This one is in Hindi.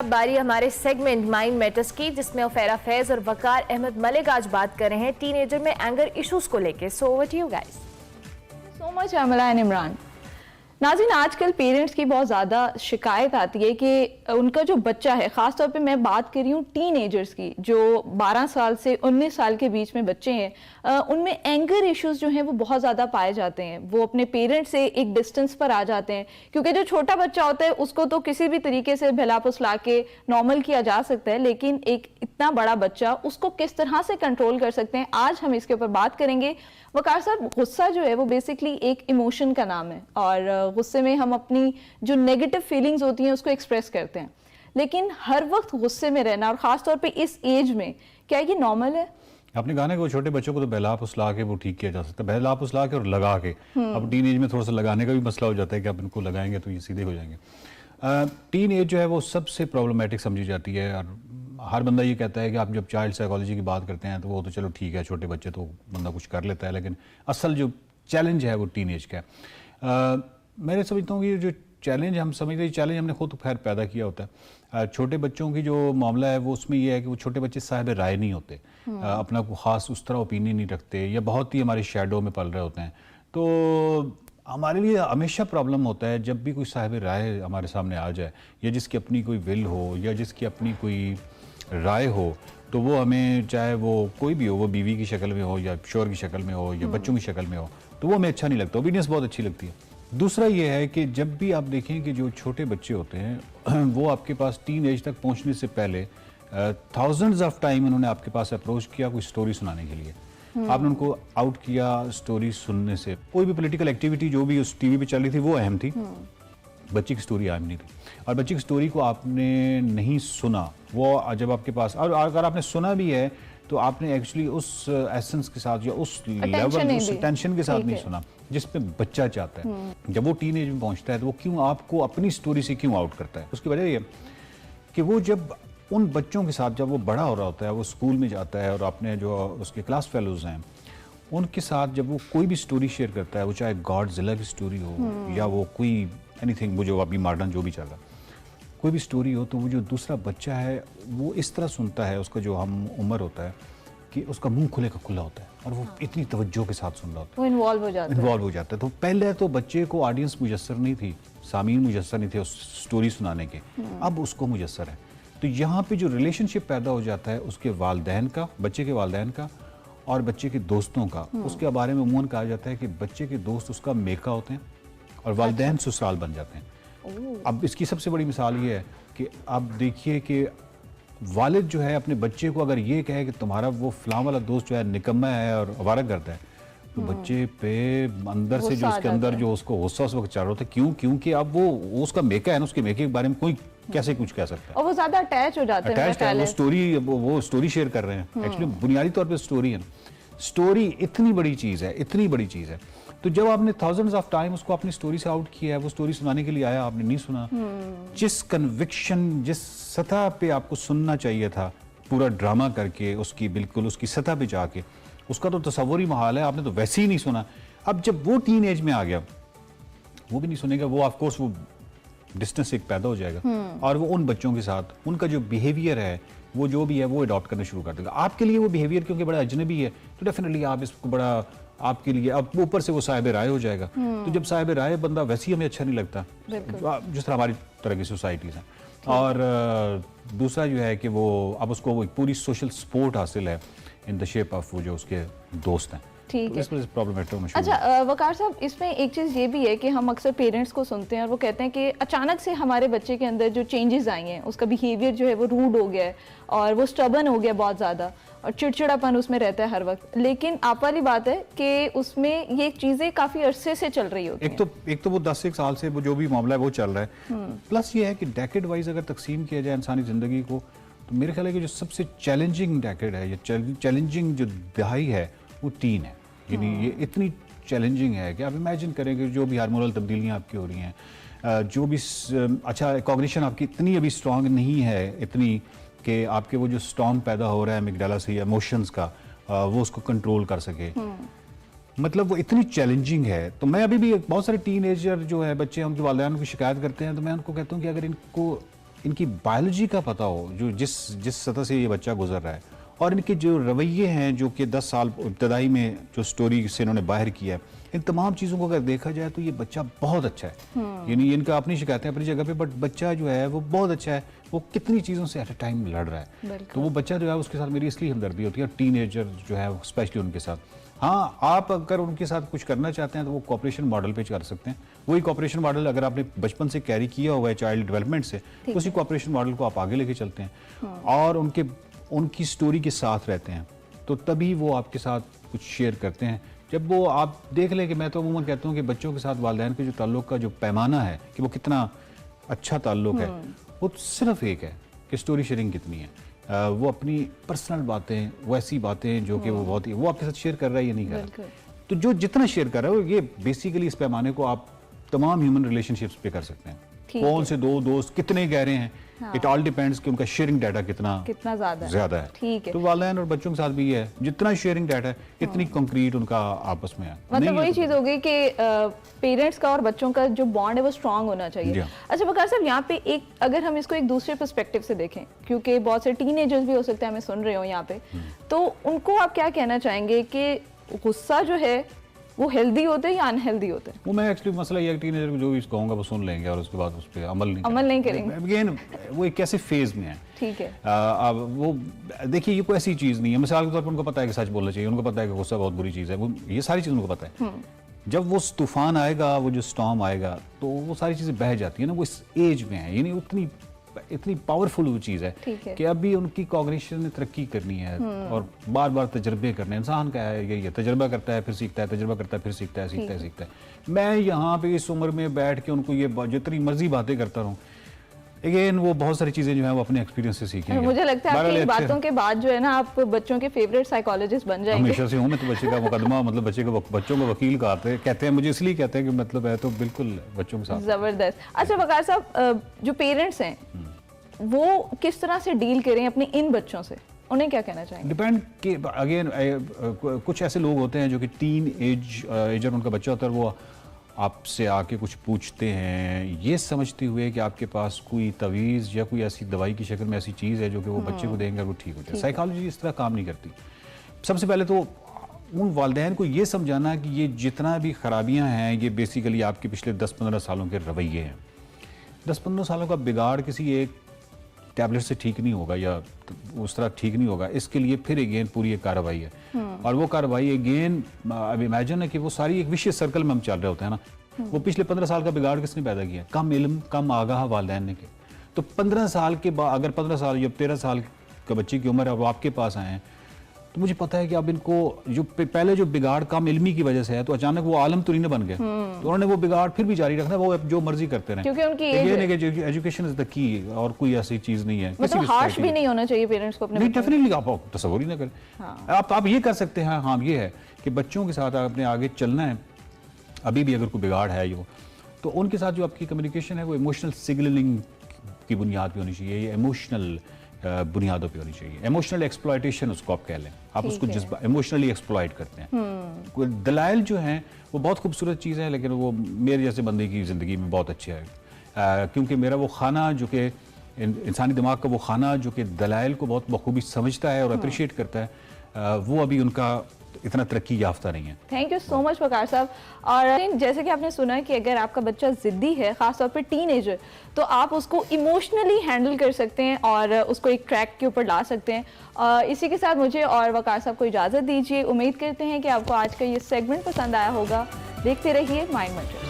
बारी हमारे सेगमेंट माइंड मैटर्स की, जिसमें उफैरा फैज और वकार अहमद मलिक आज बात कर रहे हैं टीनेजर में एंगर इश्यूज को लेके। So over to you guys. So much Amla and Imran. नाज़रीन, आजकल पेरेंट्स की बहुत ज़्यादा शिकायत आती है कि उनका जो बच्चा है, ख़ासतौर पे मैं बात कर रही हूँ टीनेजर्स की, जो 12 साल से 19 साल के बीच में बच्चे हैं, उनमें एंगर इश्यूज जो हैं वो बहुत ज़्यादा पाए जाते हैं। वो अपने पेरेंट्स से एक डिस्टेंस पर आ जाते हैं, क्योंकि जो छोटा बच्चा होता है उसको तो किसी भी तरीके से भला फुसला के नॉर्मल किया जा सकता है, लेकिन एक इतना बड़ा बच्चा, उसको किस तरह से कंट्रोल कर सकते हैं, आज हम इसके ऊपर बात करेंगे। वकार साहब, गुस्सा जो है वो बेसिकली एक इमोशन का नाम है, और गुस्से में हम अपनी जो नेगेटिव फीलिंग्स होती हैं उसको एक्सप्रेस करते हैं, लेकिन हर वक्त गुस्से में रहना और खास तौर पे इस एज में, क्या ये नॉर्मल है? आपने कहा ना कि वो छोटे बच्चों को तो बहला फुसला के वो ठीक किया जा सकता है, बहला फुसला के और लगा के। अब टीन एज में थोड़ा सा लगाने का भी मसला हो जाता है कि आप इनको लगाएंगे तो ये सीधे हो जाएंगे। टीन एज जो है वो सबसे प्रॉब्लमेटिक समझी जाती है, और हर बंदा ये कहता है कि आप जब चाइल्ड साइकोलॉजी की बात करते हैं तो वो तो चलो ठीक है, छोटे बच्चे तो बंदा कुछ कर लेता है, लेकिन असल जो चैलेंज है वो टीन एज का है। मैं समझता हूँ कि जो चैलेंज हम समझते हैं, चैलेंज हमने खुद खैर पैदा किया होता है। छोटे बच्चों की जो मामला है वो उसमें ये है कि वो छोटे बच्चे साहिब राय नहीं होते, अपना को ख़ास उस तरह ओपिनियन नहीं रखते, या बहुत ही हमारे शैडो में पल रहे होते हैं। तो हमारे लिए हमेशा प्रॉब्लम होता है जब भी कोई साहिब राय हमारे सामने आ जाए, या जिसकी अपनी कोई विल हो, या जिसकी अपनी कोई राय हो, तो वो हमें, चाहे वो कोई भी हो, वो बीवी की शक्ल में हो, या शोहर की शक्ल में हो, या बच्चों की शक्ल में हो, तो वो हमें अच्छा नहीं लगता। ओपिनियंस बहुत अच्छी लगती है। दूसरा ये है कि जब भी आप देखें कि जो छोटे बच्चे होते हैं वो आपके पास टीन एज तक पहुंचने से पहले थाउजेंड्स ऑफ टाइम उन्होंने आपके पास अप्रोच किया कोई स्टोरी सुनाने के लिए। आपने उनको आउट किया स्टोरी सुनने से। कोई भी पॉलिटिकल एक्टिविटी जो भी उस टीवी पे चल रही थी वो अहम थी, बच्चे की स्टोरी अहम नहीं थी। और बच्चे की स्टोरी को आपने नहीं सुना, वो जब आपके पास, और अगर आपने सुना भी है तो आपने एक्चुअली उस एसेंस के साथ या उस लेवल, उस टेंशन के साथ नहीं सुना जिस पे बच्चा चाहता है। जब वो टीन एज में पहुंचता है तो वो क्यों आपको अपनी स्टोरी से क्यों आउट करता है, उसकी वजह ये कि वो जब उन बच्चों के साथ, जब वो बड़ा हो रहा होता है, वो स्कूल में जाता है और अपने जो उसके क्लास फेलोज हैं उनके साथ जब वो कोई भी स्टोरी शेयर करता है, वो चाहे गॉडजिला की स्टोरी हो या वो कोई एनीथिंग, वो जो अभी मॉडर्न जो भी चल रहा, कोई भी स्टोरी हो, तो वो जो दूसरा बच्चा है वो इस तरह सुनता है, उसका जो हम उम्र होता है कि उसका मुंह खुले का खुला होता है, और वो इतनी तवज्जो के साथ सुन रहा होता है, वो इन्वॉल्व हो जाता है। तो पहले तो बच्चे को ऑडियंस मुयस्सर नहीं थी, सामीन मुयस्सर नहीं थे उस स्टोरी सुनाने के, अब उसको मुयस्सर है। तो यहाँ पे जो रिलेशनशिप पैदा हो जाता है उसके वालिदैन का, बच्चे के वालिदैन का और बच्चे के दोस्तों का, उसके बारे में अमूमन कहा जाता है कि बच्चे के दोस्त उसका मेका होते हैं और वालिदैन ससुराल बन जाते हैं। अब इसकी सबसे बड़ी मिसाल ये है कि आप देखिए कि वालिद जो है अपने बच्चे को अगर ये कहे कि तुम्हारा वो फलां वाला दोस्त जो है निकम्मा है और आवारा करता है, तो बच्चे पे अंदर से जो उसके अंदर जो उसको गुस्सा उस वक्त चल रहा होता है, क्यों? क्योंकि अब वो उसका मेका है ना, उसके मेके के बारे में कोई कैसे कुछ कह सकता है, और वो ज्यादा अटैच हो जाते हैं, वो स्टोरी शेयर कर रहे हैं। एक्चुअली बुनियादी तौर पे स्टोरी है ना, स्टोरी इतनी बड़ी चीज़ है, इतनी बड़ी चीज़ है। तो जब आपने थाउजेंड्स ऑफ टाइम उसको अपनी स्टोरी से आउट किया है, वो स्टोरी सुनाने के लिए आया, आपने नहीं सुना, जिस कन्विक्शन, जिस सतह पे आपको सुनना चाहिए था, पूरा ड्रामा करके उसकी बिल्कुल उसकी सतह पे जाके, उसका तो तसव्वुर ही महाल है, आपने तो वैसे ही नहीं सुना। अब जब वो टीन एज में आ गया, वो भी नहीं सुनेगा, वो ऑफकोर्स वो डिस्टेंस एक पैदा हो जाएगा, और वो उन बच्चों के साथ उनका जो बिहेवियर है, वो जो भी है वो अडॉप्ट करना शुरू कर देगा। आपके लिए वो बिहेवियर क्योंकि बड़ा अजनबी है, तो डेफिनेटली आप इसको बड़ा, आपके लिए अब ऊपर से वो साहिब राय हो जाएगा। तो जब साहिब राय बंदा, वैसे ही हमें अच्छा नहीं लगता जिस तरह हमारी तरह की सोसाइटीज़ हैं। और दूसरा जो है कि वो अब उसको वो पूरी सोशल सपोर्ट हासिल है इन द शेप ऑफ वो जो उसके दोस्त हैं। ठीक है, तो प्रॉब्लम। अच्छा वकार साहब, इसमें एक चीज़ ये भी है कि हम अक्सर पेरेंट्स को सुनते हैं और वो कहते हैं कि अचानक से हमारे बच्चे के अंदर जो चेंजेस आई हैं, उसका बिहेवियर जो है वो रूड हो गया है और वो स्टबर्न हो गया बहुत ज़्यादा, और चिड़चिड़ापन उसमें रहता है हर वक्त। लेकिन आप वाली बात है कि उसमें ये चीज़ें काफ़ी अरसे से चल रही होती हैं। एक तो वो 10 साल से वो जो भी मामला है वो चल रहा है, प्लस ये है कि डेकेड वाइज अगर तकसीम किया जाए इंसानी ज़िंदगी को, तो मेरे ख्याल है कि जो सबसे चैलेंजिंग डेकेड है, या चैलेंजिंग जो दहाई है, वो टीन है। यानी ये इतनी चैलेंजिंग है कि आप इमेजिन करें कि जो भी हार्मोनल तब्दीलियाँ आपकी हो रही हैं, जो भी अच्छा कॉग्निशन आपकी इतनी अभी स्ट्रांग नहीं है, इतनी कि आपके वो जो स्टॉर्म पैदा हो रहा है अमिगडाला से, इमोशंस का, वो उसको कंट्रोल कर सके, मतलब वो इतनी चैलेंजिंग है। तो मैं अभी भी बहुत सारे टीनेजर जो है बच्चे, उनके वालिदैन की शिकायत करते हैं, तो मैं उनको कहता हूँ कि अगर इनको इनकी बायोलॉजी का पता हो, जो जिस सतह से ये बच्चा गुजर रहा है, और इनके जो रवैये हैं जो कि 10 साल इब्तदाई में जो स्टोरी से इन्होंने बाहर किया है, इन तमाम चीज़ों को अगर देखा जाए तो ये बच्चा बहुत अच्छा है। यानी इनका अपनी शिकायतें अपनी जगह पे, बट बच्चा जो है वो बहुत अच्छा है। वो कितनी चीज़ों से एट अ टाइम लड़ रहा है, तो वो बच्चा जो है उसके साथ मेरी इसलिए हमदर्दी होती है, टीनेजर जो है स्पेशली उनके साथ। हाँ, आप अगर उनके साथ कुछ करना चाहते हैं तो वो कोऑपरेशन मॉडल पे कर सकते हैं। वही कोऑपरेशन मॉडल अगर आपने बचपन से कैरी किया हुआ है चाइल्ड डेवलपमेंट से, उसी कोऑपरेशन मॉडल को आप आगे लेके चलते हैं और उनकी स्टोरी के साथ रहते हैं, तो तभी वो आपके साथ कुछ शेयर करते हैं। जब वो आप देख लें कि मैं तो अमूमन कहता हूँ कि बच्चों के साथ वालिदैन के जो ताल्लुक़ का जो पैमाना है कि वो कितना अच्छा ताल्लुक़ है, वो सिर्फ एक है कि स्टोरी शेयरिंग कितनी है। वो अपनी पर्सनल बातें, वैसी बातें जो कि वो बहुत ही वो आपके साथ शेयर कर रहा है या नहीं कर रहा है, तो जो जितना शेयर कर रहा है ये बेसिकली इस पैमाने को आप तमाम ह्यूमन रिलेशनशिप्स पे कर सकते हैं। कौन से दो दोस्त कितने गहरे हैं, इट ऑल डिपेंड्स कि उनका शेयरिंग डाटा कितना ज्यादा है। ठीक है, तो वालिदैन और बच्चों के साथ भी ये है, जितना शेयरिंग डाटा है इतनी कंक्रीट उनका आपस में है। मतलब वही चीज हो गई कि पेरेंट्स का और बच्चों का जो बॉन्ड है वो स्ट्रांग होना चाहिए। अच्छा वकार साहब, यहाँ पे एक अगर हम इसको एक दूसरे पर्सपेक्टिव से देखें, क्योंकि बहुत से टीनेजर्स भी हो सकते हैं हमें सुन रहे हो यहाँ पे, तो उनको आप क्या कहना चाहेंगे कि गुस्सा जो है वो हेल्दी होते हैं या अनहेल्दी होते हैं? वो मैं एक्चुअली मसला ये है कि टीनेजर को जो भी कहूँगा वो सुन लेंगे और उसके बाद उस पर अमल नहीं करेंगे। अगेन वो एक कैसे फेज में है। ठीक है, अब वो देखिए ये कोई ऐसी चीज़ नहीं है, मिसाल के तौर पर उनको पता है कि सच बोलना चाहिए, उनको पता है कि गुस्सा बहुत बुरी चीज़ है, वो ये सारी चीज़ उनको पता है। जब वो तूफान आएगा, वो जो स्टॉर्म आएगा, तो वो सारी चीज़ें बह जाती है ना। वो इस एज में है, यानी इतनी पावरफुल वो चीज़ है कि अभी उनकी कॉग्निशन ने तरक्की करनी है और बार बार तजर्बे करने। इंसान का है यही है, तजर्बा करता है फिर सीखता है, तजर्बा करता है फिर सीखता है, सीखता है। मैं यहाँ पे इस उम्र में बैठ के उनको ये जितनी मर्जी बातें करता रहूँ, अगेन वो बहुत सारी चीजें जो है वो अपने एक्सपीरियंस से सीखेंगे। मुझे लगता है आपकी इन बातों के बाद जो है ना आप बच्चों के फेवरेट साइकोलॉजिस्ट बन जाएंगे। हमेशा से हूँ मैं, तो बच्चे का मुकदमा मतलब बच्चों को वकील कहते हैं मुझे, इसलिए कहते हैं कि मतलब है तो बिल्कुल बच्चों के साथ जबरदस्त। अच्छा वकार साहब, जो पेरेंट्स हैं वो किस तरह से डील करें अपने इन बच्चों से, उन्हें क्या कहना चाहेंगे? डिपेंड कि अगेन कुछ ऐसे लोग होते हैं जो कि टीन एजर उनका बच्चा होता है, वो आपसे आके कुछ पूछते हैं ये समझते हुए कि आपके पास कोई तवीज़ या कोई ऐसी दवाई की शक्ल में ऐसी चीज़ है जो कि वो बच्चे को देंगे और वो ठीक हो जाए। साइकोलॉजी इस तरह काम नहीं करती। सबसे पहले तो उन वालिदैन को ये समझाना कि ये जितना भी खराबियां हैं ये बेसिकली आपके पिछले 10-15 सालों के रवैये हैं। 10-15 सालों का बिगाड़ किसी एक टैबलेट से ठीक नहीं होगा या उस तरह ठीक नहीं होगा। इसके लिए फिर अगेन पूरी एक कार्रवाई है और वो कार्रवाई अगेन अब इमेजिन है कि वो सारी एक विशेष सर्कल में हम चल रहे होते हैं ना। वो पिछले 15 साल का बिगाड़ किसने पैदा किया? कम इल्म कम आगाह वालिदैन ने किया। तो 15 साल के बाद अगर 15 साल या 13 साल का बच्चे की उम्र है और वो आपके पास आए हैं, तो मुझे पता है कि अब इनको जो पहले जो बिगाड़ कम इल्मी की वजह से है, तो अचानक वो आलम तो नहीं बन गए, तो उन्होंने वो बिगाड़ फिर भी जारी रखना, वो जो मर्जी करते रहे, क्योंकि उनकी एजुकेशन इज द की और कोई ऐसी चीज नहीं है। मतलब हार्श भी नहीं होना चाहिए पेरेंट्स को अपने। नहीं, डेफिनेटली आप तस्वीर ही ना करें। आप ये कर सकते हैं, हाँ ये है कि बच्चों के साथ अपने आगे चलना है। अभी भी अगर कोई बिगाड़ है ये, तो उनके साथ जो आपकी कम्युनिकेशन है वो इमोशनल सिग्नलिंग की बुनियाद पे होनी चाहिए, ये इमोशनल बुनियादों पे होनी चाहिए। इमोशनल एक्सप्लॉयटेशन उसको आप कह लें, आप उसको इमोशनली एक्सप्लॉयट करते हैं। दलाइल जो हैं वो बहुत खूबसूरत चीज़ है, लेकिन वो मेरे जैसे बंदे की ज़िंदगी में बहुत अच्छे है, क्योंकि मेरा वो खाना जो कि इंसानी दिमाग का वो खाना जो कि दलाइल को बहुत बखूबी समझता है और अप्रिशिएट करता है, वो अभी उनका इतना तरक्की याफ्ता नहीं है। थैंक यू सो मच वकार साहब। और जैसे कि आपने सुना कि अगर आपका बच्चा जिद्दी है, खासतौर पर टीनेजर, तो आप उसको इमोशनली हैंडल कर सकते हैं और उसको एक ट्रैक के ऊपर ला सकते हैं। इसी के साथ मुझे और वकार साहब को इजाज़त दीजिए। उम्मीद करते हैं कि आपको आज का ये सेगमेंट पसंद आया होगा। देखते रहिए माइंड मैटर्स।